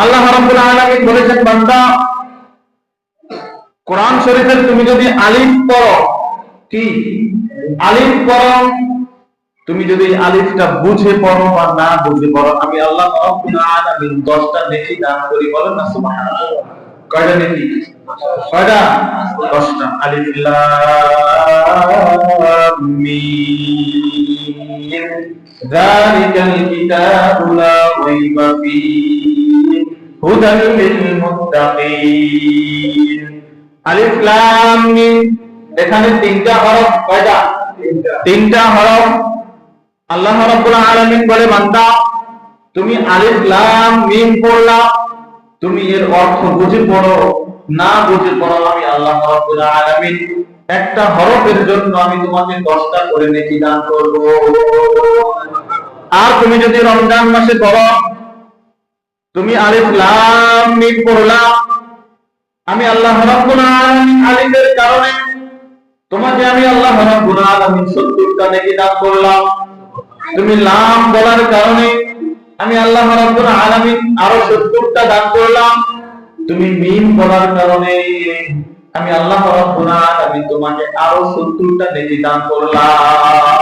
আল্লাহ রাব্বুল আলামিন বলেছেন, বান্দা কোরআন শরীফের তুমি যদি আলিফ পড়ো, কি আলিফ পড়ো, তুমি যদি আলিফটা বুঝে পড়ো বা না বুঝে পড়ো, আমি আল্লাহ রাব্বুল আলামিন 10টা নেকি দান করি। বলেন না সুবহানাল্লাহ। কয়টা নেকি? কয়টা? 10টা। আলিফ লাম মিম যালিকাল কিতাবু লা রাইবা ফীহি হুদাল লিল মুত্তাকিন। আলিফ লাম মিম, এখানে 3টা হরফ। কয়টা? 3টা হরফ। আল্লাহ রাব্বুল আলামিন বলে, বান্দা তুমি আলিফ লাম মিম পড়লা, তুমি এর অর্থ বুঝে পড়ো না বুঝে পড়ো, আমি আল্লাহ রাব্বুল আলামিন একটা হরফের জন্য আমি তোমাকে 10টা করে নেকি দান করব। আর তুমি যদি রমজান মাসে পড়ো, তুমি আলিফ লাম মিম পড়লা, আমি আল্লাহ রাব্বুল আলামিন আলিফের কারণে তোমাকে আমি আল্লাহ রাব্বুল আলামিন 70টা নেকি দান করলাম। তুমি লাম বলার কারণে আমি আল্লাহ রাব্বুল আলামিন আরো 70টা দান করলাম। তুমি মিম বলার কারণে আমি আল্লাহ রাব্বুল আলামিন তোমাকে আরো 70টা নেকি দান করলাম।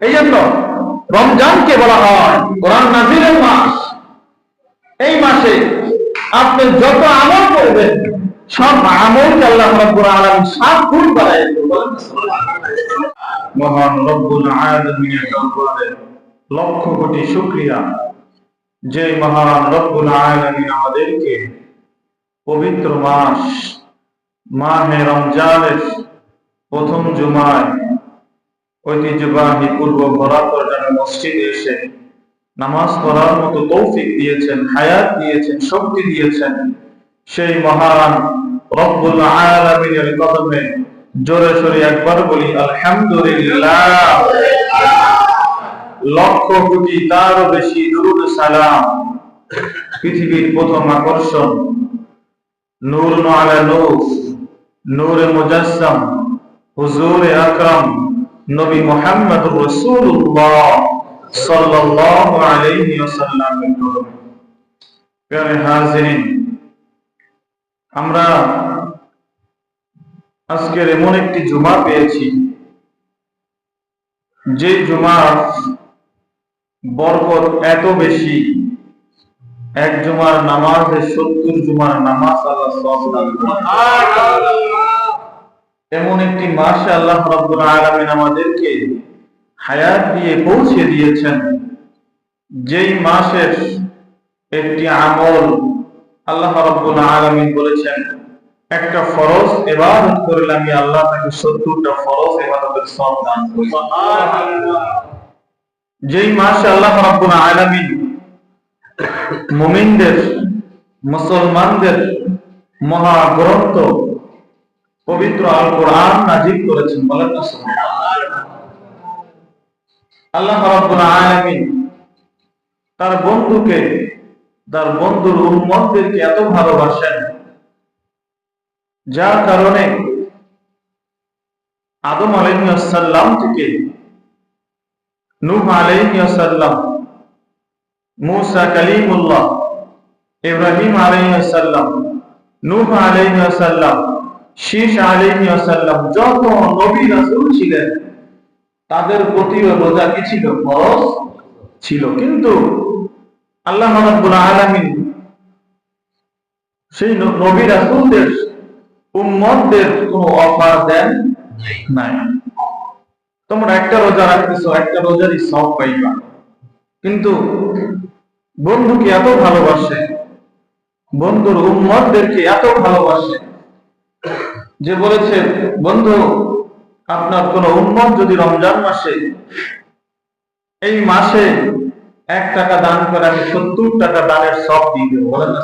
এই জন্য রমজানকে বলা হয় কোরআন নাযিলের মাস। এই মাসে আপনি যত আমল করবেন, সব আমলকে আল্লাহ রাব্বুল আলামিন 7 গুণ বাড়ায় দেবেন। বলেন সুবহানাল্লাহ। মহান রব্বুল আলামিনের দরবারে লক্ষ কোটি শুকরিয়া, যে মহান রব্বুল আলামিন আমাদেরকে পবিত্র মাস মাহে রমজানের প্রথম জুমায় ঐতিহ্যবাহী পূর্ব বরাবর মসজিদে এসে নামাজ পড়ার মতো তৌফিক দিয়েছেন, হায়াত দিয়েছেন, শক্তি দিয়েছেন। সেই মহান রব্বুল আলামিনের কদমে জোরে সোরে একবার বলি আলহামদুলিল্লাহ। লক্ষ কোটি তারও বেশি দুরূদ সালাম পৃথিবীর প্রথম আকর্ষণ, নূর আলা নূর, নূরে মুজাসসাম, হুজুরে আকরাম নবী মুহাম্মদুর রাসূলুল্লাহ সাল্লাল্লাহু আলাইহি ওয়াসাল্লামের কদমে। প্রিয় হাজিরিন, আমরা আজকের এমন একটি জুমা পেয়েছি, যে জুমার বরকত এত বেশি, এক জুমার নামাজে 70 জুমার নামাজ আল্লাহ সওয়াব দান করেন। এমন একটি মাসে আল্লাহ রাব্বুল আলামিন আমাদেরকে হায়াত দিয়ে পৌঁছে দিয়েছেন, যেই মাসের একটি আমল আল্লাহ রাব্বুল আলামিন বলেছেন, একটা ফরজ ইবাদত করলে আমি আল্লাহ তাকে 70টা ফরজ ইবাদতের সওয়াব দান করি। সুবহানাল্লাহ। যেই মাসে আল্লাহ রাব্বুল আলামিন মুমিনদের, মুসলমানদের মহাগ্রন্থ পবিত্র আল কোরআন নাযিল করেছেন। বলেন না সুবহানাল্লাহ। আল্লাহ রাব্বুল আলামিন তার বন্ধুকে, তার বন্ধুর উম্মতদেরকে এত ভালোবাসেন, যার কারণে আদম আলাইহিস সালাম থেকে নূহ আলাইহিস সালাম, মুসা কালিমুল্লাহ, ইব্রাহিম আলাইহিস সালাম, নূহ আলাইহিস সালাম, শীশ আলাইহিস সালাম, যত নবী রাসূল ছিলেন তাদের প্রতি রোজা কি ছিল? ফরজ ছিল। কিন্তু আল্লাহ রাব্বুল আলামিন সেই নবী রাসূলদের উম্মতদের কোনো অফার দেন নাই। তোমরা একটা রোজা রাখতেছো, একটা রোজারই সওয়াব পাইবা। কিন্তু বন্ধুকে এত ভালোবাসে, বন্ধুর উম্মতদেরকে এত ভালোবাসে, যে বলেছে, বন্ধু আপনার কোন উম্মত যদি রমজান মাসে, এই মাসে 1 টাকা দান করে, আমি 70 টাকা দানের সওয়াব দিয়ে দেব। বলেন না।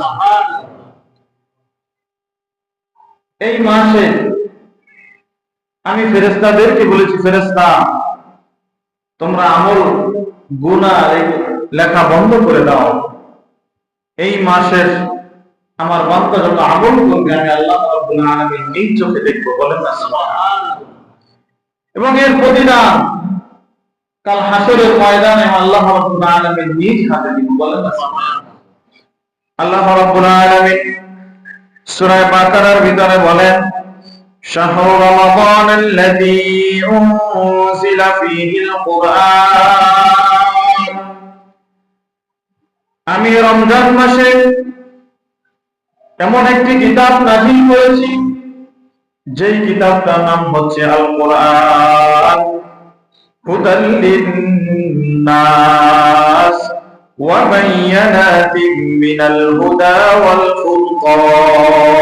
এই মাসে আমি ফেরেশতাদেরকে বলেছি, ফেরেশতা তোমরা আমল গুনাহ লেখা বন্ধ করে দাও। এই মাসের আমার বান্দা যত আমল করবে আমি আল্লাহ রাব্বুল আলামিন এই চোখে দেখব। বলেন না সুবহানাল্লাহ। এবং এর প্রতিদান কাল হাসরের ময়দানে আল্লাহ রাব্বুল আলামিন নিজ হাতে দিব। বলেন না সুবহানাল্লাহ। আল্লাহ রাব্বুল আলামিন সূরা বাকারার ভিতরে বলেন, শাহরু রমাদানাল্লাযী উনজিলা ফীহিল কুরআন, আমি রমজান মাসে এমন একটি কিতাব নাযিল করেছি যেই কিতাবটার নাম হচ্ছে আল কোরআন, হুদাল লিন-নাস ওয়া বায়্যানাতিন মিনাল হুদা ওয়াল ফুরকান।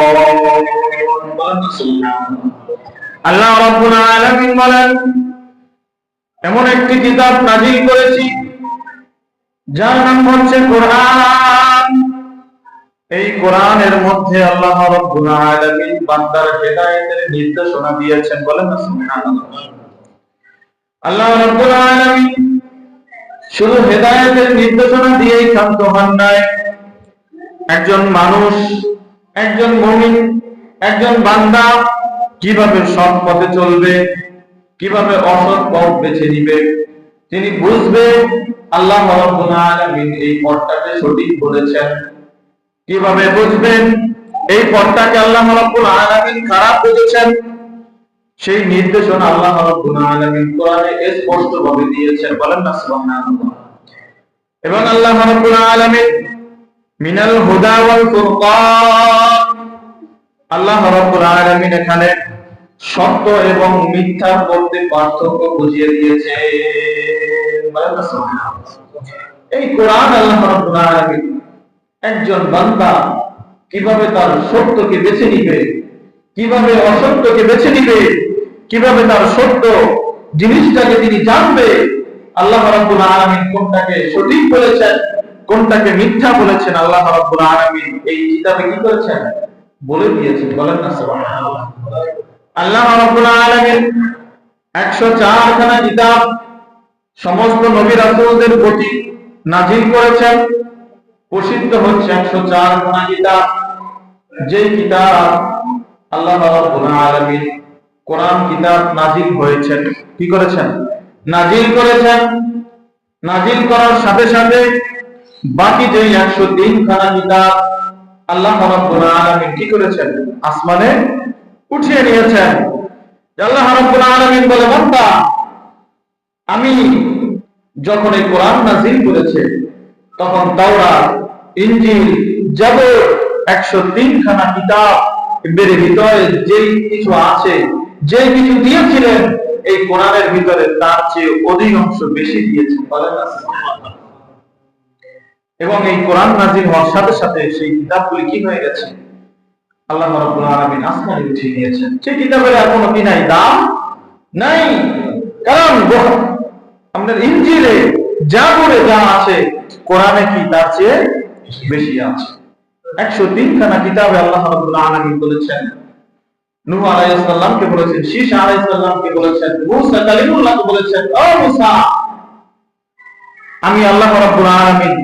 আল্লাহ রাব্বুল আলামিন বলেন, এমন একটি কিতাব নাযিল করেছি যার নাম হচ্ছে কোরআন। এই কোরআনের মধ্যে আল্লাহ রাব্বুল আলামিন বান্দার হেদায়েতের নির্দেশনা দিয়েছেন। বলেন না সুবহানাল্লাহ। আল্লাহ রাব্বুল আলামিন শুধু হেদায়েতের নির্দেশনা দিয়েই ক্ষান্ত হন নাই। একজন মানুষ, একজন মুমিন, একজন বান্দা কিভাবে সৎ পথে চলবে, কিভাবে অসৎ পথ বেছে নিবে, তিনি বুঝবে আল্লাহ রাব্বুল আলামিন এই পথটাকে সঠিক বলেছেন। কিভাবে বুঝবেন এই পথটাকে আল্লাহ রাব্বুল আলামিন খারাপ বলেছেন, সেই নির্দেশনা আল্লাহ রাব্বুল আলামিন কোরআনে স্পষ্টভাবে দিয়েছেন। বলেন না সুবহানাল্লাহ। এবং আল্লাহ রাব্বুল আলামিন মিনাল হুদা ওয়াল ফুরকান, আল্লাহ রাব্বুল আলামিন এখানে সত্য এবং মিথ্যার মধ্যে পার্থক্য বুঝিয়ে দিয়েছে। বলেন না সুবহানাল্লাহ। এই কোরআন আল্লাহ রাব্বুল আলামিন একজন বান্দা কিভাবে তার সত্যকে বেছে নিবে, কিভাবে অসত্যকে বেছে নিবে, কিভাবে তার সত্য জিনিসটাকে তিনি জানবে, আল্লাহ রাব্বুল আলামিন কোনটাকে সঠিক বলেছেন, কোনটাকে মিথ্যা বলেছেন, আল্লাহ রাব্বুল আলামিন এই কিতাবে কি করেছেন বলে দিয়েছেন। বলেন না সুবহানাল্লাহ। আল্লাহ রাব্বুল আলামিন 104 খানা কিতাব সমস্ত নবী রাসূলদের প্রতি নাযিল করেছেন। প্রসিদ্ধ হচ্ছে 104 খানা কিতাব, যেই কিতাব আল্লাহ রাব্বুল আলামিন কোরআন কিতাব নাযিল হয়েছেন, কি করেছেন নাযিল করেছেন। নাযিল করার সাথে সাথে বাকি যে 103 খানা কিতাব আল্লাহ রাব্বুল আলামিন কি করেছেন আসমানে উঠিয়ে নিয়েছেন। আল্লাহ রাব্বুল আলামিন বলে, বান্দা আমি যখন এই কোরআন নাযিল করেছে তখন তাওরাত, ইনজিল, জাবুর 103 খানা কিতাব এর ভিতরে যেই কিছু আছে, যে কিছু দিয়েছিলেন এই কোরআনের ভিতরে তার চেয়ে অধিক অংশ বেশি দিয়েছেন। বলেন না সুবহানাল্লাহ। এবং এই কোরআন নাযিল হওয়ার সাথে সাথে সেই কিতাবগুলি কি হয়ে গেছে আল্লাহ রাব্বুল আলামিন আসমানে উঠিয়ে নিয়েছেন। সেই কিতাবের আর কোনো কি নাই, দাম নাই। কারণ আমাদের ইনজিলে, জাবুরে যা আছে কোরআনে কি তার চেয়ে বেশি আছে। 103 খানা কিতাবে আল্লাহ রাব্বুল আলামিন বলেছেন, নূহ আলাইহিস সালামকে বলেছেন, শীশ আলাইহিস সালামকে বলেছেন, মুসা কালিমুল্লাহকে বলেছেন, ও মুসা আমি আল্লাহ রাব্বুল আলামিন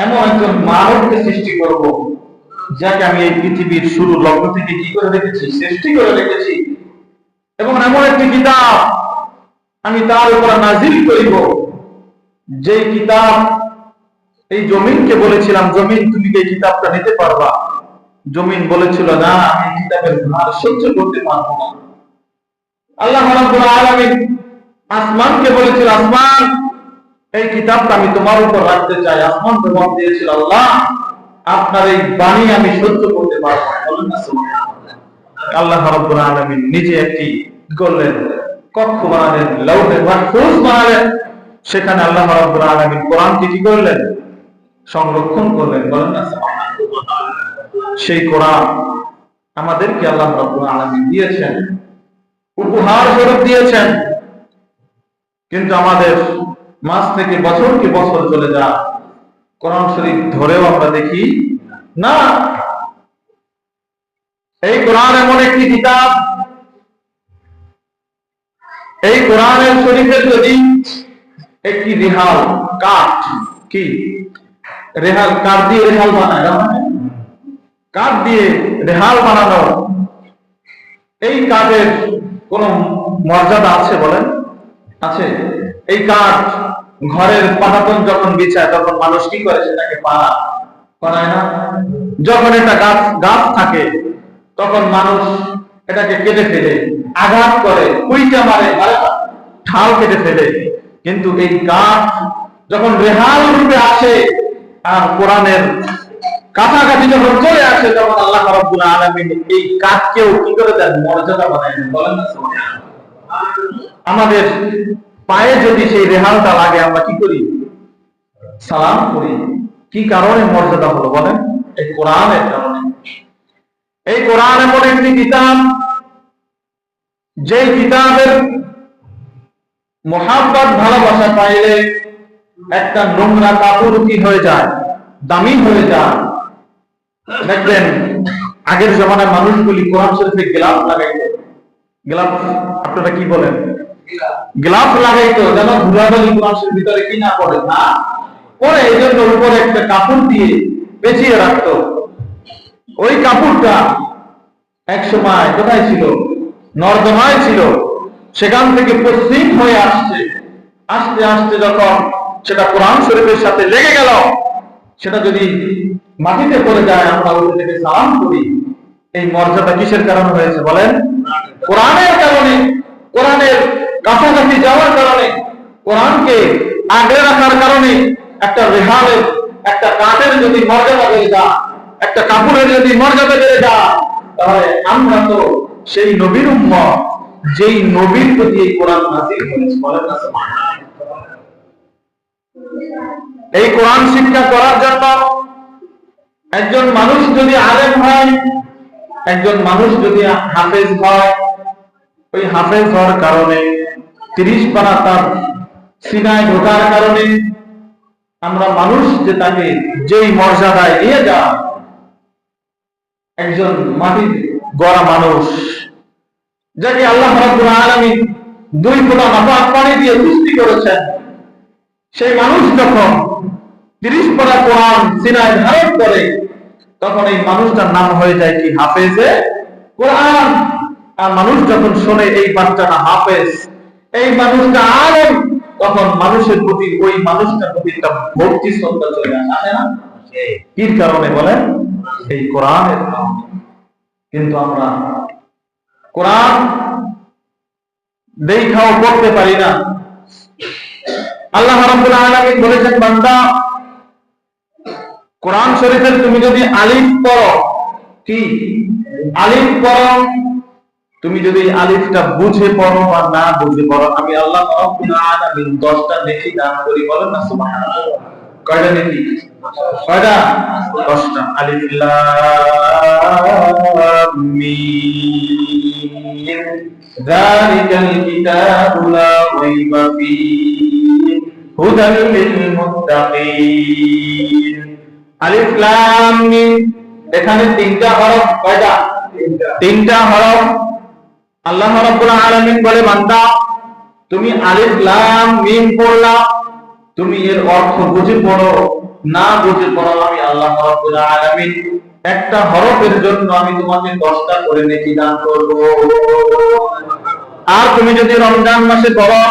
এমন একজন মানবকে সৃষ্টি করব যাকে আমি এই পৃথিবীর শুরু লগ্ন থেকে কি করে রেখেছি, সৃষ্টি করে রেখেছি, এবং এমন একটি কিতাব আমি তার উপর নাযিল করিব যে কিতাব এই জমিনকে বলেছিলাম, জমিন তুমি কি এই কিতাবটা নিতে পারবা? জমিন বলেছিল, না আমি কিতাবের ভার সহ্য করতে পারবো না। আল্লাহ রাব্বুল আলামিন আসমানকে বলেছিল, আসমান এই কিতাবটা আমি তোমার উপর রাখতে চাই। আসমান জবাব দিয়েছিল, আল্লাহ আপনার এই বাণী আমি সহ্য করতে পারবো না। বলেন না সুবহানাল্লাহ। আল্লাহ রাব্বুল আলামিন নিজে একটি করলেন, কক্ষ বানালেন, লাউহে মাহফুজ বানালেন, সেখানে আল্লাহ রাব্বুল আলামিন কোরআনকে কি করলেন সংরক্ষণ করলেন। বলেন না সুবহানাল্লাহ। সেই কোরআন আমাদেরকে আল্লাহ রাব্বুল আলামিন দিয়েছেন, উপহার স্বরূপ দিয়েছেন। কিন্তু আমাদের মাস থেকে বছরকে বছর চলে যায়, কোরআন শরীফ ধরেও আমরা দেখি না। এই কোরআন এমন একটি কিতাব, এই কোরআনের শরীফের যদি একটি রেহাল কাঠ, কি রেহাল কাঠ দিয়ে রেহাল বানায়, কাঠ দিয়ে রেহাল বানানো, এই কাঠের কোন মর্যাদা আছে? বলেন আছে? এই কাঠ ঘরের পাটাতন যখন বিছায় তখন মানুষ কি করে সেটাকে পাড়া বানায় না? যখন একটা গাছ গাছ থাকে তখন মানুষ এটাকে কেটে ফেলে, আঘাত করে, কুইটা মারে, ঠাল কেটে ফেলে। কিন্তু এই গাছ যখন রেহাল রূপে আসে আর কোরআনের কাছাকাছি যখন চলে আসে, তখন আল্লাহ রাব্বুল আলামিন এই কাঠকেও কি করে দেন? মর্যাদা বানায় দেন। বলেন না সুবহানাল্লাহ। আমাদের পায়ে যদি সেই রেহালটা লাগে, আমরা কি করি? সালাম করি। কি কারণে মর্যাদা হলো বলেন? এই কোরআনের কারণে। এই কোরআন এমন একটি কিতাব, যে কিতাবের মোহাব্বত ভালোবাসা পাইলে একটা নোংরা কাপড় কি হয়ে যায়? দামি হয়ে যায়। দেখবেন আগের জমানার মানুষগুলি কোরআন শরীফে গ্লাভ লাগাইতো। গ্লাভ আপনারা কি বলেন? গ্লাভ লাগাইতো যেন ধুলাবালি কোরআন শরীফের ভিতরে কি না পড়ে, না পরে। এই জন্য উপরে একটা কাপড় দিয়ে পেঁচিয়ে রাখতো। ওই কাপড়টা এক সময় কোথায় ছিল? নর্দমায় ছিল। সেখান থেকে পশ্চিম হয়ে আসছে, আস্তে আস্তে যখন সেটা কোরআন শরীফের সাথে লেগে গেল, সেটা যদি মাটিতে পড়ে যায়, আমরা ওই থেকে সালাম করি। এই মর্যাদা কিসের কারণে হয়েছে বলেন? কোরআনের কারণে, কোরআনের কাছাকাছি যাওয়ার কারণে, কোরআনকে আগলে রাখার কারণে। একটা রেহালের, একটা কাঠের যদি মর্যাদা বেড়ে যায়, একটা কাপড়ের যদি মর্যাদা বেড়ে যায়, তাহলে আমরা তো সেই নবীর উম্মত, যেই নবীর প্রতি এই কোরআন নাযিল হয়েছে। বলেন না সুবহানাল্লাহ। এই কোরআন শিক্ষা করার জন্য একজন মানুষ যদি আলেম হয়, একজন মানুষ যদি হাফেজ হয়, ওই হাফেজ হওয়ার কারণে 30 পারা তার সিনায় ঢোকার কারণে আমরা মানুষ যে তাকে যেই মর্যাদায় নিয়ে যায়, একজন মাটির গড়া মানুষ যাকে আল্লাহ রাব্বুল আলামিন 2 ফোঁটা মাথা পানি দিয়ে সৃষ্টি করেছেন, সেই মানুষ যখন 30 পারা কোরআন সিনায় ধারণ করে, তখন এই মানুষটার নাম হয়ে যায় কি? হাফেজে কোরআন। আর মানুষ যখন শোনে এই বাচ্চাটা হাফেজ, এই মানুষটা আলেম, তখন মানুষের প্রতি, ওই মানুষটার প্রতি একটা ভক্তি শ্রদ্ধা চলে আসে না? কি কারণে বলেন? এই কোরআনের কারণে। কিন্তু আমরা কোরআন দেখাও করতে পারি না। আল্লাহ রাব্বুল আলামিন বলেছেন, বান্দা কোরআন শরীফের তুমি যদি আলিফ পড়ো, কি আলিফ পড়ো, তুমি যদি আলিফটা বুঝে পড়ো বা না বুঝে পড়ো, আমি আল্লাহ রাব্বুল আলামিন 10টা নেকি দান করি। বলেন না সুবহানাল্লাহ। কয়টা নেকি? কয়টা? 10টা। আলিফ লাম মিম যালিকাল কিতাবু লা রাইবা ফীহি হুদাল লিল মুত্তাকিন। আলিফ লাম মিম, এখানে 3টা হরফ। কয়টা? 3টা হরফ। আল্লাহ রাব্বুল আলামিন বলে, বান্দা তুমি আলিফ লাম মিম পড়লা, তুমি এর অর্থ বুঝে পড়ো না বুঝে পড়ো, আমি আল্লাহ রাব্বুল আলামিন একটা হরফের জন্য আমি তোমাকে 10টা করে নেকি দান করব। আর তুমি যদি রমজান মাসে পড়ো,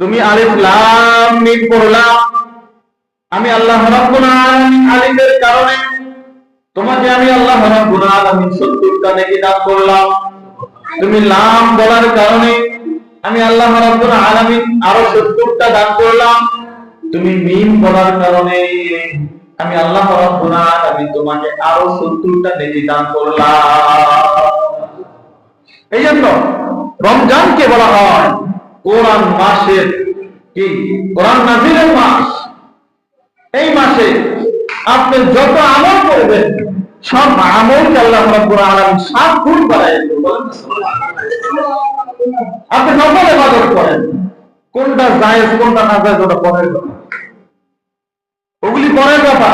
তুমি আলিফ লাম মিম পড়লা, আমি আল্লাহ রাব্বুল আলামিন আলিফের কারণে তোমাকে আমি আল্লাহ রাব্বুল আলামিন 70টা নেকি দান করলাম। তুমি লাম বলার কারণে আমি আল্লাহ রাব্বুল আলামিন আরো 70টা দান করলাম। তুমি মিম বলার কারণে আমি আল্লাহ রাব্বুল আলামিন তোমাকে আরো 70টা নেকি দান করলাম। এই জন্য রমজানকে বলা হয় কোরআন মাসের কি? কোরআন নাযিলের মাস। এই মাসে আপনি যত আমল করবেন, সব আমলকে আল্লাহ রাব্বুল আলামিন 7 গুণ বাড়ায় দেবেন। আপনি নফল ইবাদত করেন, কোনটা জায়েজ কোনটা না জায়েজ ওটা পরের কথা, ওগুলি পরের কথা।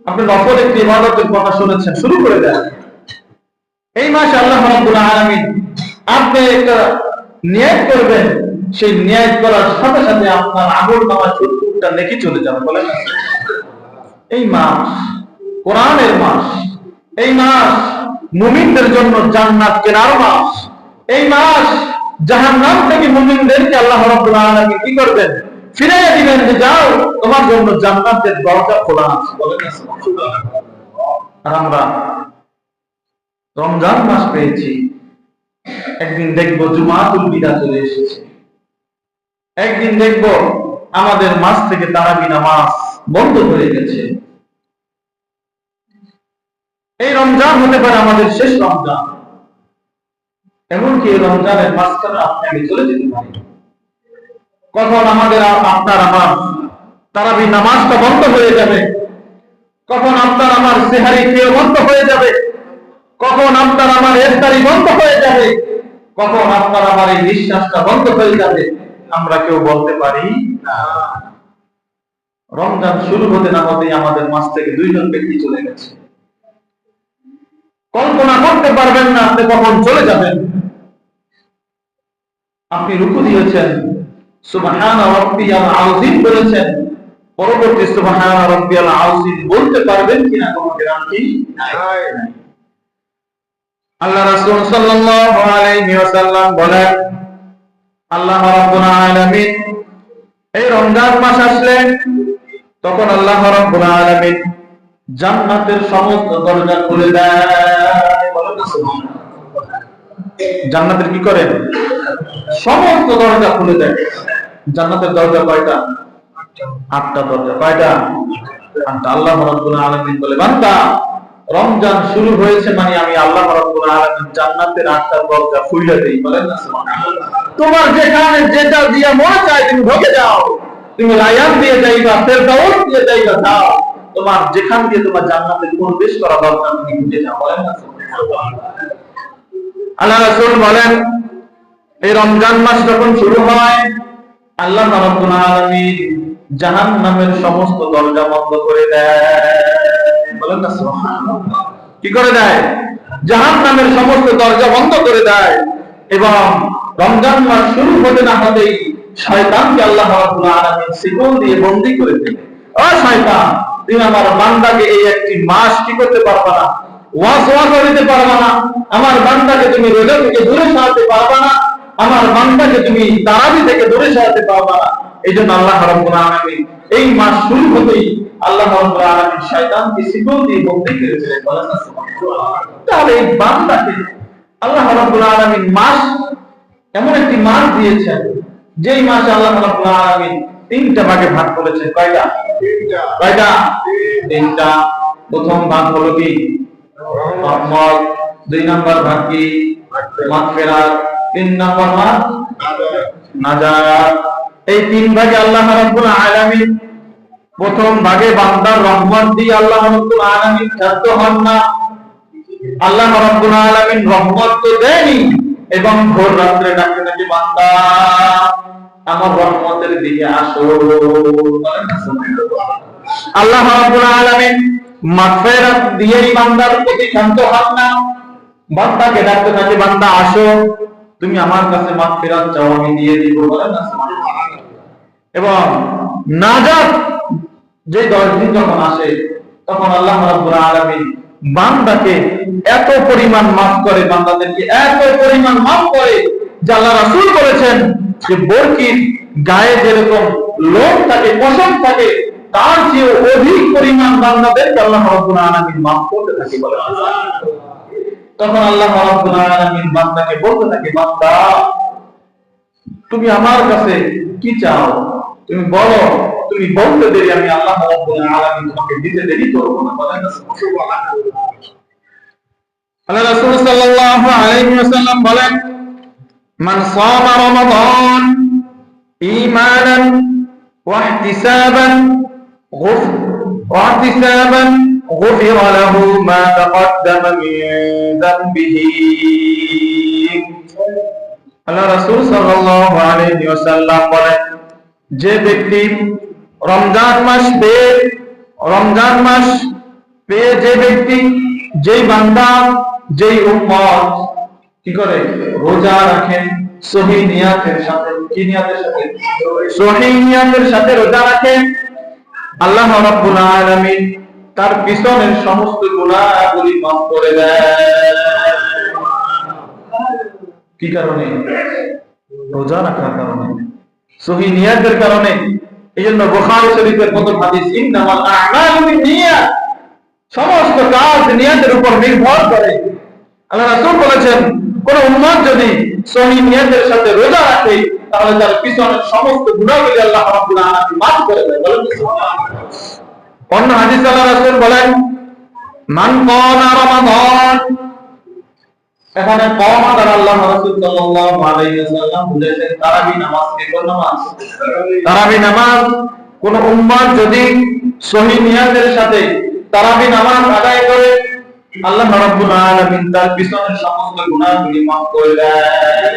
আপনি নফল একটি ইবাদতের কথা শুনেছেন, শুরু করে দেন। এই মাসে আল্লাহ রাব্বুল আলামিন আপনি একটা নিয়ত করবেন, সেই নিয়ত করার সাথে সাথে আপনার আমলনামায় 70টা নেকি চলে যাবে। বলেন এই মাস কোরআনের মাস, এই মাস মুমিনদের জন্য জান্নাত কেনার মাস, এই মাস জাহান্নাম থেকে মুমিনদেরকে আল্লাহ রাব্বুল আলামিন কি করবেন? ফিরাইয়া দিবেন যে যাও তোমার জন্য জান্নাতের দরজা খোলা আছে। বলেন না সুবহানাল্লাহ। আর আমরা রমজান মাস পেয়েছি, একদিন দেখবো জুমাতুল বিদা চলে এসেছে, একদিন দেখবো আমাদের মাস থেকে তারাবি নামাজ বন্ধ হয়ে গেছে। এই রমজান হতে পারে আমাদের শেষ রমজান, এমনকি এই রমজানের মাঝখানে আপনি আমি চলে যেতে পারি। কখন আমাদের আপনার আমার তারাবি নামাজটা বন্ধ হয়ে যাবে, কখন আপনার আমার সেহারি খেয়ে বন্ধ হয়ে যাবে, কখন আপনার আমার ইফতারি বন্ধ হয়ে যাবে, কখন আপনার আমার এই নিঃশ্বাসটা বন্ধ হয়ে যাবে, আমরা কেউ বলতে পারি না। রমজান শুরু হতে না হতেই আমাদের মাঝ থেকে দুইজন ব্যক্তি চলে গেছে। কল্পনা করতে পারবেন না আপনি কখন চলে যাবেন। আপনি রুকু দিয়েছেন, সুবহান রাব্বিয়াল আযীম বলেছেন, পরবর্তী সুবহান রাব্বিয়াল আযীম বলতে পারবেন কিনা কোনো গ্যারান্টি নাই। আল্লাহ রাসূল সাল্লাল্লাহু আলাইহি ওয়াসাল্লাম বলেন, আল্লাহ রাব্বুল আলামিন এই রমজান মাস আসলে তখন আল্লাহ রাব্বুল আলামিন জান্নাতের সমস্ত দরজা খুলে দেয়। বলেন না সুবহানাল্লাহ। জান্নাতের কি করেন? সমস্ত দরজা খুলে দেয়। জান্নাতের দরজা কয়টা? 8টা দরজা। কয়টা? 8টা। আল্লাহ রাব্বুল আলামিন বলে, বান্দা রমজান শুরু হয়েছে মানে আমি আল্লাহ রাব্বুল আলামিন জান্নাতের 8টা দরজা খুলে দেই। বলেন না সুবহানাল্লাহ। তোমার যেখানে যেটা দিয়ে মনে চায় তুমি ঢুকে যাও, তুমি রায়ান দিয়ে যাইবা, ফেরদাউস দিয়ে যাইবা, যাও। তোমার যেখান দিয়ে তোমার জান্নাতে প্রবেশ করা দরকার তুমি ঢুকে যাও। বলেন না সুবহানাল্লাহ। আল্লাহ রাসূল বলেন, এই রমজান মাস যখন শুরু হয় আল্লাহ রাব্বুল আলামিন জাহান্নামের সমস্ত দরজা বন্ধ করে দেয়। বলেন না সুবহানাল্লাহ। কি করে দেয়? জাহান্নামের সমস্ত দরজা বন্ধ করে দেয়। এবং রমজান মাস শুরু হতে না হতেই শয়তানকে আল্লাহ রাব্বুল আলামিন শিকল দিয়ে বন্দী করে দেয়। ও শয়তান, তুমি আমার বান্দাকে এই একটি মাস কি করতে পারবা না, ওয়াসওয়াসা দিতে পারবা না, আমার বান্দাকে তুমি রোজা থেকে দূরে সরাতে পারবা না, আমার বান্দাকে তুমি তারাবি থেকে দূরে সরাতে পারবা না। এইজন্য আল্লাহ রাব্বুল আলামিন এই মাস শুরু হতেই আল্লাহ রাব্বুল আলামিন শয়তানকে শিকল দিয়ে বন্দী করে দিলেন। বলেন না সুবহানাল্লাহ। তাহলে এই বান্দাকে আল্লাহ রাব্বুল আলামিন মাস এমন একটি মাস দিয়েছেন যেই মাসে আল্লাহ রাব্বুল আলামিন 3টা ভাগে ভাগ করেছেন। কয়টা? 3টা। 3টা। প্রথম ভাগ হলো কি? রহমত। 2 নাম্বার ভাগ কি? মাগফিরাত। 3 নাম্বার ভাগ নাজাত। এই 3 ভাগে আল্লাহ রাব্বুল আলামিন প্রথম ভাগে বান্দার রহমত দিয়ে আল্লাহ রাব্বুল আলামিন ক্ষান্ত হন না। আল্লাহ রাব্বুল আলামিন রহমত তো দেনই, এবং ভোর রাত্রে ডাকতে থাকে, বান্দা আমার রহমতের দিকে আসো। আল্লাহ রাব্বুল আলামিন মাগফিরাত দিয়েই বান্দার প্রতি ক্ষান্ত হন না, বান্দাকে ডাকতে থাকে, বান্দা আসো তুমি আমার কাছে মাগফিরাত চাও আমি দিয়ে দিব। বলেন না সুবহানাল্লাহ। এবং নাজাত যে 10 দিন যখন আসে তখন আল্লাহ রাব্বুল আলামিন বান্দাকে এত পরিমাণ মাফ করে, বান্দাদেরকে এত পরিমাণ মাফ করে যে আল্লাহ রাসূল বলেছেন যে বরকির গায়ে যেরকম লোম থাকে, পশম থাকে, তার চেয়ে অধিক পরিমাণ বান্দাদেরকে আল্লাহ রাব্বুল আলামিন মাফ করতে থাকে। বলে তখন আল্লাহ রাব্বুল আলামিন বান্দাকে বলতে থাকে, বান্দা তুমি আমার কাছে কি চাও তুমি বলো, তুমি বলতে দেরি আমি আল্লাহ রাব্বুল আলামিন তোমাকে দিতে দেরি করব না। বলেন না সুবহানাল্লাহ। আল্লাহ রাসূল সাল্লাল্লাহু আলাইহি ওয়াসাল্লাম বলেন, মান সামা রমাদান ঈমানান ওয়া ইহতিসাবান গুফিরা লাহু মা তাকদ্দামা মিন যামবিহি। আল্লাহ রাসূল সাল্লাল্লাহু আলাইহি ওয়াসাল্লাম বলেন, যে ব্যক্তি রমজান মাস পেয়ে যে ব্যক্তি, যেই বান্দা, যেই উম্মত কি করে? রোজা রাখেন সহি নিয়াতের সাথে। কি নিয়াতের সাথে? সহি নিয়াতের সাথে রোজা রাখেন, আল্লাহ রাব্বুল আলামিন তার পিছনের সমস্ত গুনাহগুলি মাফ করে দেন। কি কারণে? রোজা রাখার কারণে, সহি নিয়াতের কারণে এই জন্য বুখারী শরীফের প্রথম হাদিস, ইন্নামাল আ'মালু বিন্নিয়াত, সমস্ত কাজ নিয়তের উপর নির্ভর করে। আল্লাহ রাসূল বলেছেন, কোন উম্মত যদি সহিহ নিয়তের সাথে রোজা রাখে তাহলে তার পিছনের সমস্ত গুনাহগুলি আল্লাহ রাব্বুল আলামিন মাফ করে দেন। বলেন সুবহানাল্লাহ। অন্য হাদিসে আল্লাহ রাসূল বলেন, মান কানা রমাদান, এখানে কামা দ্বারা আল্লাহ রাসূল সাল্লাল্লাহু আলাইহি ওয়াসাল্লাম বলেছেন তারাবি নামাজ। কি কোন নামাজ? তারাবি নামাজ। কোন উম্মত যদি সহিহ নিয়তের সাথে তারাবি নামাজ আদায় করে আল্লাহ রাব্বুল আলামিন তার পিছনের সমস্ত গুনাহগুলি মাফ করে দেন।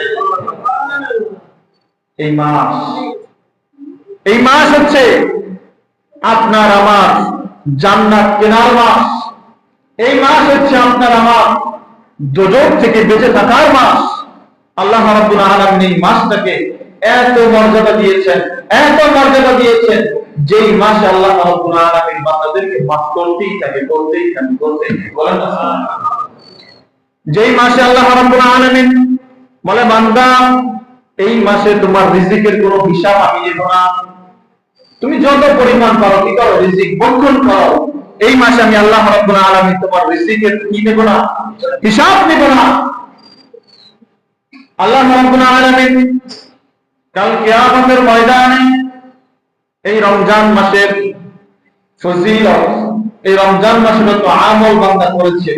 এই মাস হচ্ছে আপনার আমার জান্নাত কেনার মাস। এই মাস হচ্ছে আপনার আমার দোজখ থেকে বেঁচে থাকার মাস। আল্লাহ রাব্বুল আলামিন এই মাসটাকে এত মর্যাদা দিয়েছেন, এত মর্যাদা দিয়েছেন, যেই মাসে আল্লাহ রাব্বুল আলামিন বান্দাদেরকে মাফ করতেই থাকে, বলতেই থাকে। বলেন না, যেই মাসে আল্লাহ রাব্বুল আলামিন বলে, বান্দা এই মাসে তোমার রিজিকের কোনো হিসাব আমি নেব না, তুমি যত পরিমাণ পারো কি করো, রিজিক বক্ষণ করো। এই মাসে আমি আল্লাহ রাব্বুল আলামিন তোমার রিজিকের কি নেব না, হিসাব নেব না। আল্লাহ রাব্বুল আলামিন কাল কিয়ামতের ময়দানে এই রমজান মাসের ফজিলত, এই রমজান মাসে যত আমল বান্দা করেছে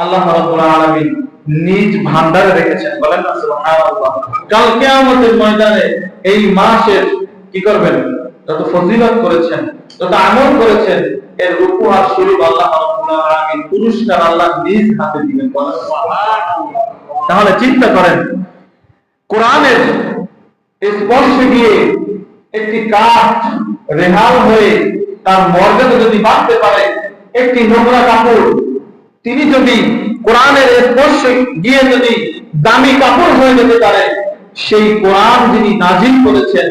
আল্লাহ রাব্বুল আলামিন নিজ ভান্ডারে রেখেছেন। বলেন না সুবহানাল্লাহ। কাল কিয়ামতের ময়দানে এই মাসের কি করবেন, যত ফজিলত করেছেন, যত আমল করেছেন, এর উপহার স্বরূপ আল্লাহ রাব্বুল আলামিন পুরস্কার আল্লাহ নিজ হাতে দিবেন। বলেন সুবহানাল্লাহ। তাহলে চিন্তা করেন, কোরআনের স্পর্শে গিয়ে একটি কাঠ রেহাল হয়ে তার মর্যাদা যদি বাড়তে পারে, একটি নোংরা কাপড় তিনি যদি কোরআনের স্পর্শে গিয়ে যদি দামি কাপড় হয়ে যেতে পারে, সেই কোরআন যিনি নাজিল করেছেন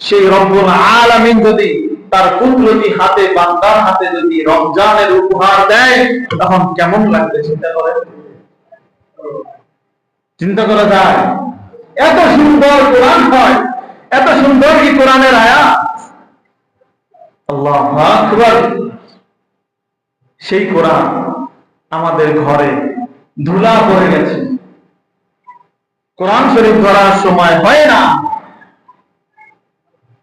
সেই রব্বুল আলামিন যদি তার কুদরতি হাতে বান্দার হাতে যদি রমজানের উপহার দেয়, তখন কেমন লাগবে চিন্তা করেন। চিন্তা করা যায়, এত সুন্দর কোরআন হয়, এত সুন্দর কি কোরআনের আয়াত। আল্লাহু আকবার। সেই কোরআন আমাদের ঘরে ধুলা পড়ে গেছে, কোরআন শরীফ ধরার সময় হয় না।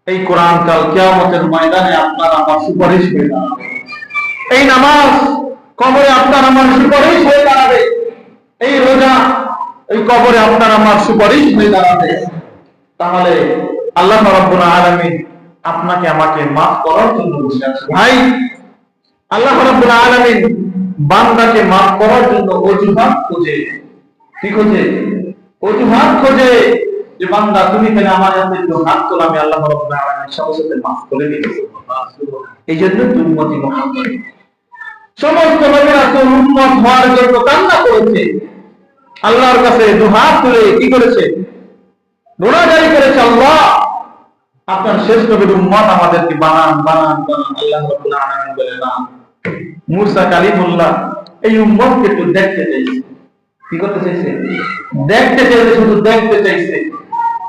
এই কোরআন কাল কিয়ামতের ময়দানে আপনার আমার সুপারিশ হয়ে দাঁড়াবে। এই নামাজ কবরে আপনার আমার সুপারিশ হয়ে দাঁড়াবে। এই রোজা এই কবরে আপনার আমার সুপারিশ হয়ে দাঁড়াবে। তাহলে আল্লাহ রাব্বুল আলামিন আপনাকে আমাকে মাফ করার জন্য বসে আছে। ভাই, আল্লাহ রাব্বুল আলামিন বান্দাকে মাফ করার জন্য অজুহাত খোঁজে। কি খোঁজে? অজুহাত খোঁজে যে বান্দা তুমি কেন আমার হাতে একটু হাত তোলো, আমি আল্লাহ রাব্বুল আলামিন সাথে সাথে মাফ করে দিই। এই জন্য উম্মতি মুহাম্মদ সমস্ত নবী রাসূল উম্মত হওয়ার জন্য কান্না করেছে, আল্লাহর কাছে দুহাত তুলে কি করেছে, দোয়া জারি করেছে, আল্লাহ আপনার শেষ নবীর উম্মত আমাদেরকে বানান বানান বানান। আল্লাহ রাব্বুল আলামিন বলে না, মুসা কালিমুল্লাহ এই উম্মতকে একটু দেখতে চাইছে। কি করতে চাইছে? দেখতে চাইছে, শুধু দেখতে চাইছে।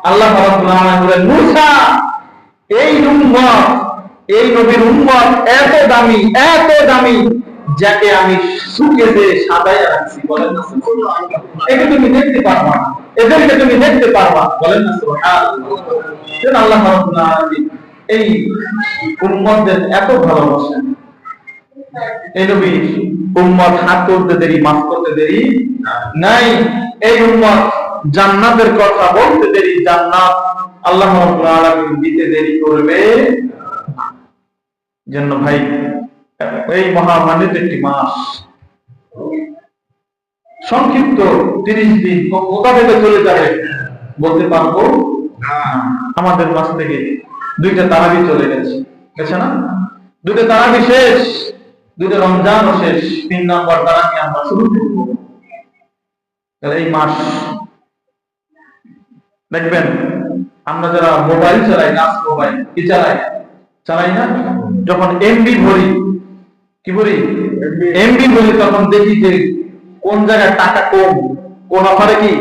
আল্লাহ রাব্বুল আলামিন বলেন, মুসা এই উম্মত, এই নবীর উম্মত এত দামি, এত দামি, যাকে আমি সুকেতে সাজায় রাখছি। বলেন না সুবহানাল্লাহ। একে তুমি দেখতে পারবা, এদেরকে তুমি দেখতে পারবা। বলেন না সুবহানাল্লাহ। আল্লাহ রাব্বুল আলামিন এই উম্মতদের এত ভালোবাসেন। এই নবী উম্মত হাত তুলতে দেরি, মাফ করতে দেরি নাই। এই উম্মত জান্নাতের কথা বলতে দেরি, জান্নাত আল্লাহ রাব্বুল আলামিন দিতে দেরি করবে। জন্য ভাই, এই মহামান্য একটি মাস সংক্ষিপ্ত 30 দিন কোথা থেকে চলে যাবে বলতে পারবো না। আমাদের মাস থেকে 2টা তারাবি চলে গেছে, গেছে না? 2টা তারাবি শেষ, 2টা রমজানও শেষ, 3 নম্বর তারাবি আমরা শুরু করব। এই মাস দেখবেন আমরা যারা মোবাইল চালাই, নাস মোবাইল কি চালাই না, যখন এমবি ভরি, কি ভরি, এমবি ভরি, তখন দেখি যে কোন জায়গায় টাকা কম, কোন অফারে কি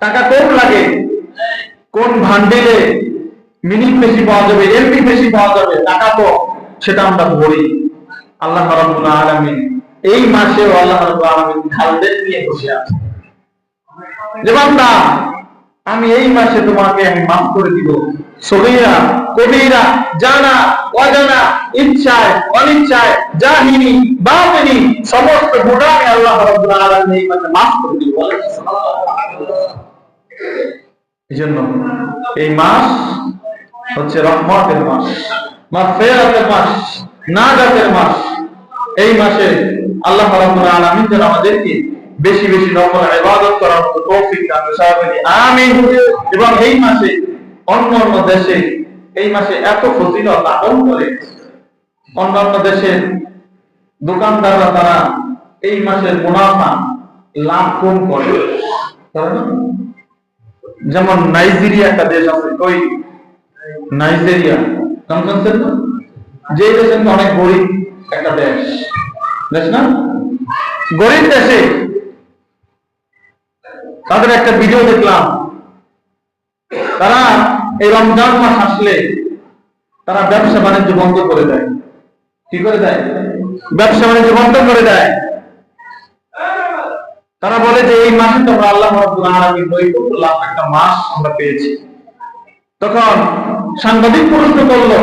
টাকা কম লাগে, কোন ভান্ডিলে মিনিট বেশি পাওয়া যাবে, এমবি বেশি পাওয়া যাবে, টাকা তো সেটা আমরা ভরি। আল্লাহ রাব্বুল আলামিন এই মাসেও আল্লাহ রাব্বুল আলামিন ঢালদের নিয়ে বসে আছে যে বান্দা আমি এই মাসে তোমাকে আমি মাফ করে দিব, সগীরা কবিরা জানা অজানা ইচ্ছায় অনিচ্ছায় জাহিনী বাতিনি সমস্ত গুনাহ আমি আল্লাহ রাব্বুল আলামিন এই মাসে মাফ করে দিব। এজন্য এই মাস হচ্ছে রহমতের মাস, মাগফিরাতের মাস, নাজাতের মাস। এই মাসে আল্লাহ রাব্বুল আলামিন যেন আমাদেরকে বেশি বেশি নফল ইবাদত করার মতো তৌফিক দান করেন, আমিন। এবং এই মাসে অন্যান্য দেশে এই মাসে এত ফজিলত আমল করে, অন্যান্য দেশের দোকানদাররা তারা এই মাসের মুনাফা লাভ কম করে। যেমন নাইজেরিয়া একটা দেশ আছে, ওই নাইজেরিয়া যে দেশ অনেক গরিব একটা দেশ, দেশ না, গরিব দেশে তাদের একটা ভিডিও দেখলাম, তারা এই রমজান মাস আসলে তারা ব্যবসা বাণিজ্য বন্ধ করে দেয়। কি করে দেয়? ব্যবসা বাণিজ্য বন্ধ করে দেয়। তারা বলে যে এই মাসে তোমরা আল্লাহ রাব্বুল আলামিন নৈকট্য লাভ একটা মাস আমরা পেয়েছি। তখন সাংবাদিক প্রশ্ন করলো,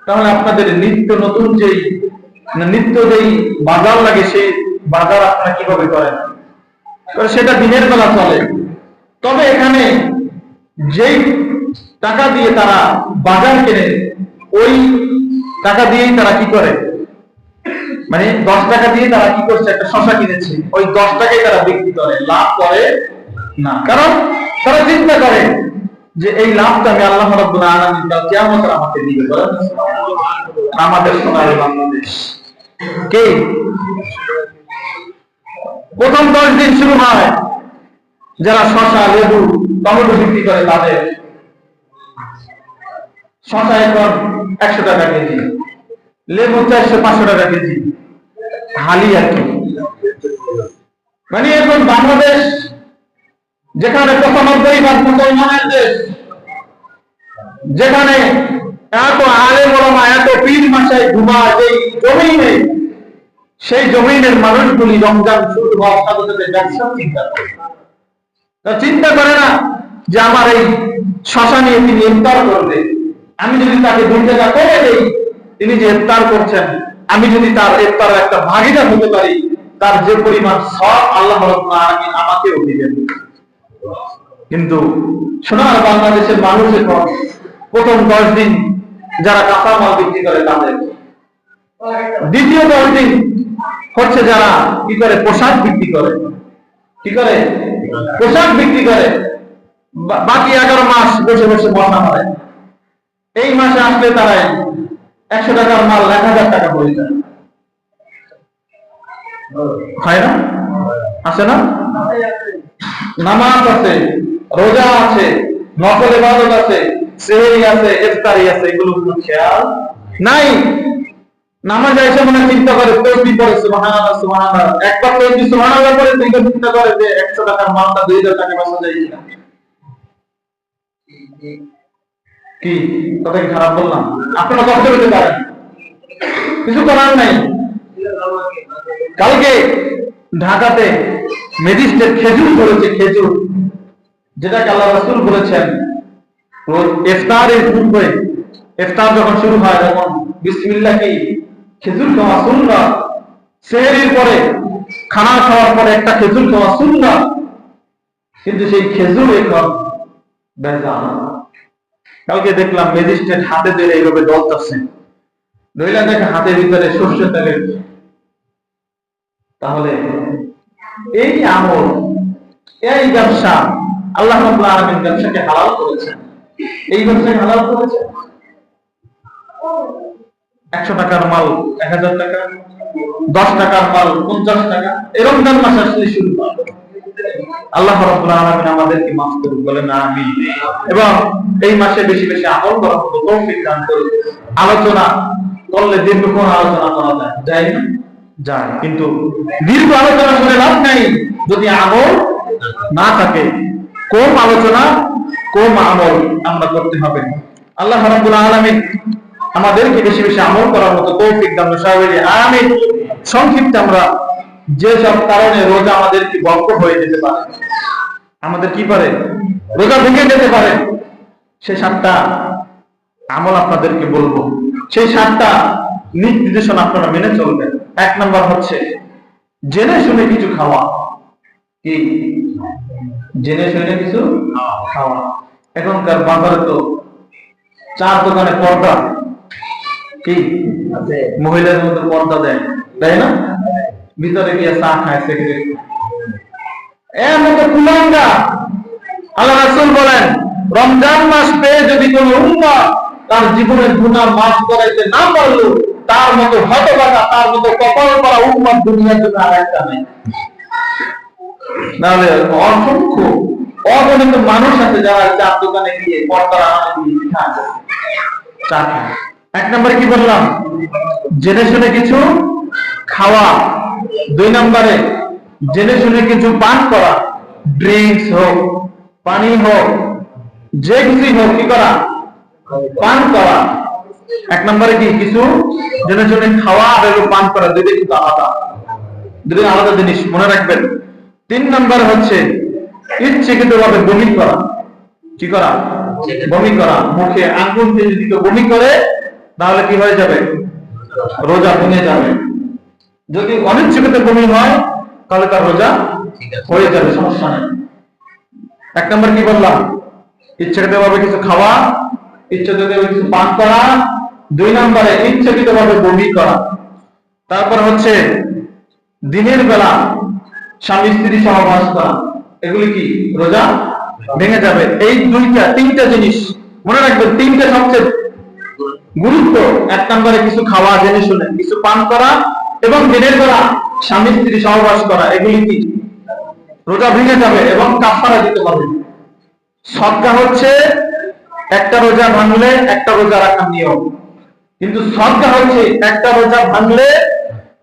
তাহলে আপনাদের নিত্য নতুন যেই নিত্য যেই বাজার লাগে সেই বাজার আপনারা কিভাবে করেন? সেটা দিনের বেলা চলে, তবে এখানে যেই টাকা দিয়ে তারা বাজার কেনে ওই টাকা দিয়েই তারা কি করে, মানে 10 টাকা দিয়ে তারা কি করছে, একটা শশা কিনেছে, ওই 10 টাকাই তারা বিক্রি করে, লাভ করে না। কারণ তারা চিন্তা করে যে এই লাভটা আমি আল্লাহ রাব্বুল আলামিন কাল কিয়ামতে আমাকে দিবে। আমাদের সোনার বাংলাদেশ কে প্রথম 10 দিন শুরু হয় যারা শশা লেবু টমেটো বিক্রি করে, তাদের শশা এখন 100 টাকা কেজি, লেবু 400-500 টাকা কেজি, হালি আর কি। মানে এখন বাংলাদেশ যেখানে 95% মুসলমানের দেশ, যেখানে এত আলেম ওলামা এত পীর মাসায় ঘুমায় যেই জমিনে, সেই জমিনের মানুষগুলি রমজান শুরু হওয়ার সাথে সাথে ব্যবসা চিন্তা করে না যে আমার এই শশা নিয়ে তিনি ইফতার করবে, আমি যদি তাকে 2 টাকা কমে দেই, তিনি যে ইফতার করছেন আমি যদি তার ইফতারের একটা ভাগীদার হতে পারি, তার যে পরিমাণ সওয়াব আল্লাহ রাব্বুল আলামিন আমাকেও দিবেন। কিন্তু সোনার বাংলাদেশের মানুষ এখন প্রথম 10 দিন যারা কাঁচামাল বিক্রি করে তাদের, দ্বিতীয় 10 দিন হচ্ছে যারা কি করে, পোশাক বিক্রি করে, কি করে, পোশাক বিক্রি করে, বাকি 11 মাস বসে বসে মশা মারে। এই মাসে আসলে তারা 100 টাকার মাল 1000 টাকা বলে যায়, হয় না? আছে না? নামাজ আছে, রোজা আছে, নফল ইবাদত আছে, সেহরি আছে, ইফতারি আছে, এগুলো কোনো খেয়াল নাই। নামাজ এসে মনে চিন্তা করে তাসবিহ পড়ে সুবহানাল্লাহ সুবহানাল্লাহ, একবার তাসবিহ সুবহানাল্লাহ পড়ে তুই চিন্তা করে যে 100 টাকার মালটা 2000 টাকা বেচা যায় কিনা। কি কথা কি খারাপ বললাম? আপনারা কষ্ট করতে পারেন, কিছু করার নাই। কালকে ঢাকাতে ম্যাজিস্ট্রেট খেজুর ধরেছে, খেজুর যেটাকে আল্লাহ রাসূল বলেছেন ইফতারের পূর্বে, ইফতার যখন শুরু হয় তখন বিসমিল্লাহ কি খেজুর খাওয়া সুন্নাত, সেহরির পরে খানা খাওয়ার পরে একটা খেজুর খাওয়া সুন্নাত, কিন্তু সেই খেজুর এখন বেজান। কালকে দেখলাম ম্যাজিস্ট্রেট হাতে ধরে এইভাবে দলতেছেন, ধইলা দেখে হাতের ভিতরে সরষের তেলের। তাহলে এই আমল, এই ব্যবসা আল্লাহ রাব্বুল আলামিন ব্যবসাকে হালাল করেছেন, এই ব্যবসাকে হালাল করেছেন। 100 টাকার মাল 1000 টাকা, 10 টাকার মাল 50 টাকা, এই রমজান মাস আসলে শুরু হয়। আল্লাহ রাব্বুল আলামিন আমাদেরকে মাফ করুন, বলেন আমিন। এবং এই মাসে বেশি বেশি আমল করার মতো তৌফিক দান করুন। আলোচনা করলে দীর্ঘক্ষণ আলোচনা করা যায় না? যায়, কিন্তু দীর্ঘ আলোচনা করে লাভ নাই যদি আমল না থাকে। কম আলোচনা কম আমল আমরা করতে হবে। আল্লাহ রাব্বুল আলামিন আমাদেরকে বেশি বেশি আমল করার মতো তৌফিক দান করুন। আমিন। সংক্ষিপ্ত আমরা যে সব কারণে রোজা আমাদেরকে ভঙ্গ হয়ে যেতে পারে, আমাদের কি পারে রোজা ভেঙে যেতে পারে, সেই 7টা আমল আপনাদেরকে বলবো। সেই 7টা নির্দেশনা আপনারা মেনে চলবেন। 1 নাম্বার হচ্ছে জেনে শুনে কিছু খাওয়া। কি জেনে শুনে কিছু খাওয়া? এখনকার বাজারে তো চার দোকানে পর্দা, কি মহিলার মতো পর্দা দেয়, তাই না? ভিতরে গিয়ে চা খায়, সিগারেট। এর মতো কুলাঙ্গা। আল্লাহ রাসূল বলেন, রমজান মাস পেয়ে যদি কোনো উম্মাহ তার জীবনের গুনাহ মাফ করাইতে না পারলো, তার মতো হতভাগা, তার মতো কপাল করা উম্মাহ দুনিয়ার জন্য আর একটা নেই। নাহলে অসংখ্য অগণিত মানুষ আছে যারা চার দোকানে গিয়ে পর্দার আড়ালে গিয়ে চা খায়। 1 নম্বরে কি বললাম? জেনে শুনে কিছু খাওয়া। 2 নম্বরে জেনে শুনে কিছু পান করা, ড্রিঙ্কস হোক, পানি হোক, যে কিছুই হোক, কি করা? পান করা। 1 নম্বরে কি কিছু জেনে শুনে খাওয়া আর পান করা, দুইটা কিন্তু আলাদা, দুটো আলাদা জিনিস, মনে রাখবেন। 3 নম্বর হচ্ছে ইচ্ছাকৃতভাবে বমি করা। কি করা? বমি করা। মুখে আঙ্গুল দিয়ে যদি কেউ বমি করে তাহলে কি হয়ে যাবে? রোজা ভেঙে যাবে। যদি অনিচ্ছাকৃত বমি হয় তাহলে তার রোজা হয়ে যাবে, সমস্যা নেই। 1 নম্বর কি বললাম? ইচ্ছাকৃতভাবে কিছু খাওয়া, ইচ্ছাকৃতভাবে কিছু পান করা। 2 নম্বরে ইচ্ছাকৃতভাবে বমি করা। তারপর হচ্ছে দিনের বেলা স্বামী স্ত্রী সহবাস করা। এগুলি কি রোজা ভেঙে যাবে। এই 3টা জিনিস মনে রাখবেন। 3টা সবচেয়ে গুরুত্ব। 1 নম্বরে কিছু খাওয়া জেনে শুনে, কিছু পান করা এবং দিনের বেলা স্বামী স্ত্রী সহবাস করা। এগুলি কি রোজা ভেঙে যাবে এবং কাফারা দিতে হবে। সদকা হচ্ছে একটা রোজা ভাঙলে একটা রোজা রাখার নিয়ম, কিন্তু সদকা হচ্ছে একটা রোজা ভাঙলে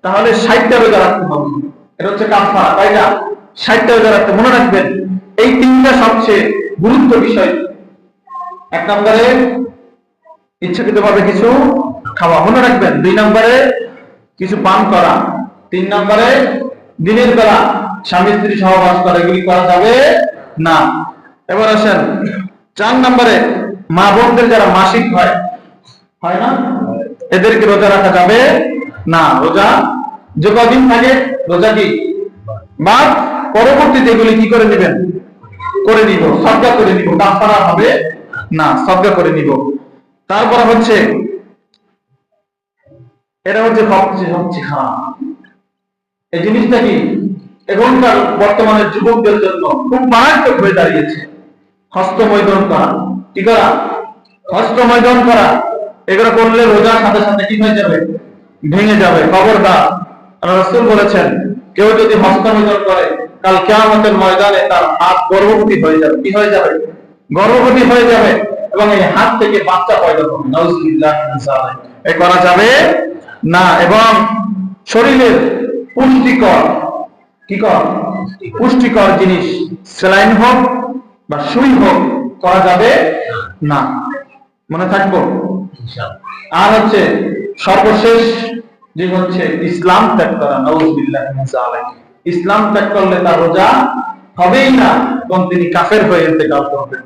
তাহলে 60টা রোজা রাখতে হবে। এটা হচ্ছে কাফারা, তাই না? 60টা রোজা রাখতে। মনে রাখবেন এই 3টা সবচেয়ে গুরুত্ব বিষয়। 1 নম্বরে ইচ্ছাকৃতভাবে কিছু খাওয়া, মনে রাখবেন। 2 নম্বরে কিছু পান করা। 3 নম্বরে দিনের বেলা স্বামী স্ত্রী সহবাস করা। এগুলি করা যাবে না। এবার আসেন 4 নম্বরে মা বোনদের যারা মাসিক হয় না, এদেরকে রোজা রাখা যাবে না। রোজা যে কদিন থাকে রোজা কি বা পরবর্তীতে এগুলি কি করে নেবেন? করে নিব, সদকা করে নিব, কাফারা হবে না, সদকা করে নিব। তারপর হচ্ছে এটা হচ্ছে সবচেয়ে খারাপ এই জিনিসটা। কি এখনকার বর্তমানে যুবকদের জন্য খুব মারাত্মক হয়ে দাঁড়িয়েছে হস্তমৈদন করা। কি করা? হস্তমৈদন করা। এগুলো করলে রোজার সাথে সাথে কি হয়ে যাবে? ভেঙে যাবে। খবরদার। রাসূল বলেছেন, কেউ যদি হস্তমৈদন করে কাল কিয়ামতের ময়দানে তার হাত গর্ভবতী হয়ে যাবে। কি হয়ে যাবে? গর্ভবতী হয়ে যাবে এবং এই হাত থেকে বাচ্চা পয়দা হবে। নাউযুবিল্লাহি মিন যালিক। এই করা যাবে না। এবং শরীরের পুষ্টিকর পুষ্টিকর জিনিস, স্যালাইন হোক বা সুই হোক, করা যাবে না। মনে থাকবো। আর হচ্ছে সর্বশেষ যে হচ্ছে ইসলাম ত্যাগ করা। নাউযুবিল্লাহি মিন যালিক। ইসলাম ত্যাগ করলে তার রোজা হবেই না এবং তিনি কাফের হয়ে ইন্তেকাল করবেন।